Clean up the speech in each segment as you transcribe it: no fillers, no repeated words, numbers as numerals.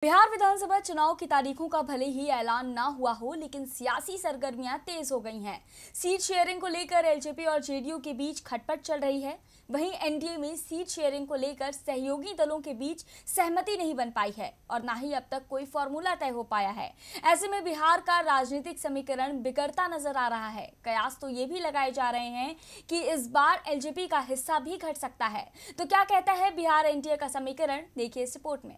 बिहार विधानसभा चुनाव की तारीखों का भले ही ऐलान ना हुआ हो, लेकिन सियासी सरगर्मियां तेज हो गई हैं। सीट शेयरिंग को लेकर एलजेपी और जेडीयू के बीच खटपट चल रही है। वहीं एनडीए में सीट शेयरिंग को लेकर सहयोगी दलों के बीच सहमति नहीं बन पाई है और ना ही अब तक कोई फॉर्मूला तय हो पाया है। ऐसे में बिहार का राजनीतिक समीकरण बिगड़ता नजर आ रहा है। कयास तो ये भी लगाए जा रहे हैं कि इस बार एलजेपी का हिस्सा भी घट सकता है। तो क्या कहता है बिहार एनडीए का समीकरण, देखिए इस रिपोर्ट में।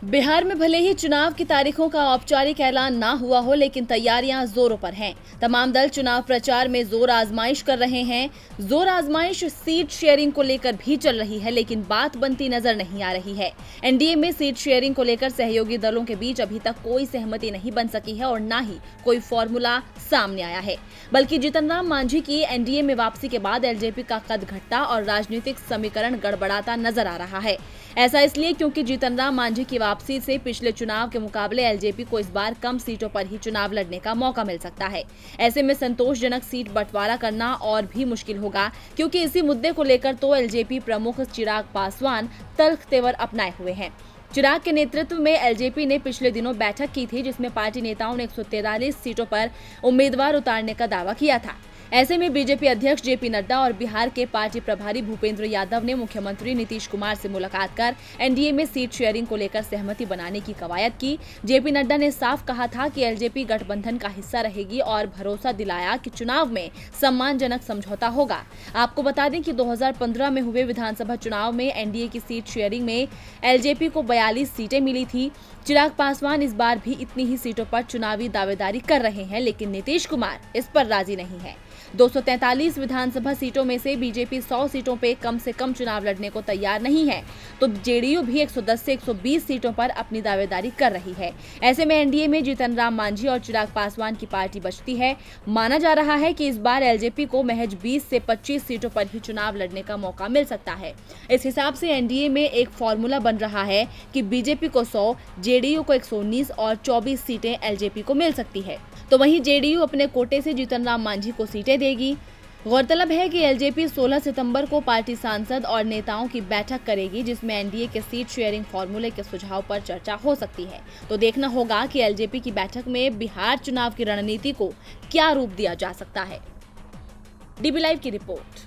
बिहार में भले ही चुनाव की तारीखों का औपचारिक ऐलान ना हुआ हो, लेकिन तैयारियां जोरों पर हैं। तमाम दल चुनाव प्रचार में जोर आजमाइश कर रहे हैं। जोर आजमाइश सीट शेयरिंग को लेकर भी चल रही है, लेकिन बात बनती नजर नहीं आ रही है। एनडीए में सीट शेयरिंग को लेकर सहयोगी दलों के बीच अभी तक कोई सहमति नहीं बन सकी है और न ही कोई फॉर्मूला सामने आया है। बल्कि जीतन राम मांझी की एनडीए में वापसी के बाद एलजेपी का कद घटता और राजनीतिक समीकरण गड़बड़ाता नजर आ रहा है। ऐसा इसलिए क्योंकि जीतन राम मांझी की वापसी से पिछले चुनाव के मुकाबले एलजेपी को इस बार कम सीटों पर ही चुनाव लड़ने का मौका मिल सकता है। ऐसे में संतोषजनक सीट बंटवारा करना और भी मुश्किल होगा, क्योंकि इसी मुद्दे को लेकर तो एलजेपी प्रमुख चिराग पासवान तल्ख तेवर अपनाए हुए हैं। चिराग के नेतृत्व में एलजेपी ने पिछले दिनों बैठक की थी, जिसमें पार्टी नेताओं ने 143 सीटों पर उम्मीदवार उतारने का दावा किया था। ऐसे में बीजेपी अध्यक्ष जेपी नड्डा और बिहार के पार्टी प्रभारी भूपेंद्र यादव ने मुख्यमंत्री नीतीश कुमार से मुलाकात कर एनडीए में सीट शेयरिंग को लेकर सहमति बनाने की कवायद की। जेपी नड्डा ने साफ कहा था कि एलजेपी गठबंधन का हिस्सा रहेगी और भरोसा दिलाया कि चुनाव में सम्मानजनक समझौता होगा। आपको बता दें कि 2015 में हुए विधानसभा चुनाव में एनडीए की सीट शेयरिंग में एलजेपी को 42 सीटें मिली थी। चिराग पासवान इस बार भी इतनी ही सीटों पर चुनावी दावेदारी कर रहे हैं, लेकिन नीतीश कुमार इस पर राजी नहीं है। 243 विधानसभा सीटों में से बीजेपी 100 सीटों पे कम से कम चुनाव लड़ने को तैयार नहीं है, तो जेडीयू भी 110 से 120 सीटों पर अपनी दावेदारी कर रही है। ऐसे में एनडीए में जीतन राम मांझी और चिराग पासवान की पार्टी बचती है। माना जा रहा है कि इस बार एलजेपी को महज 20 से 25 सीटों पर ही चुनाव लड़ने का मौका मिल सकता है। इस हिसाब से एनडीए में एक फॉर्मूला बन रहा है कि बीजेपी को 100, जेडीयू को 119 और 24 सीटें एलजेपी को मिल सकती है। तो वहीं जेडीयू अपने कोटे से जीतन राम मांझी को सीटें देगी। गौरतलब है कि एलजेपी 16 सितंबर को पार्टी सांसद और नेताओं की बैठक करेगी, जिसमें एनडीए के सीट शेयरिंग फॉर्मूले के सुझाव पर चर्चा हो सकती है। तो देखना होगा कि एलजेपी की बैठक में बिहार चुनाव की रणनीति को क्या रूप दिया जा सकता है। डीबी लाइव की रिपोर्ट।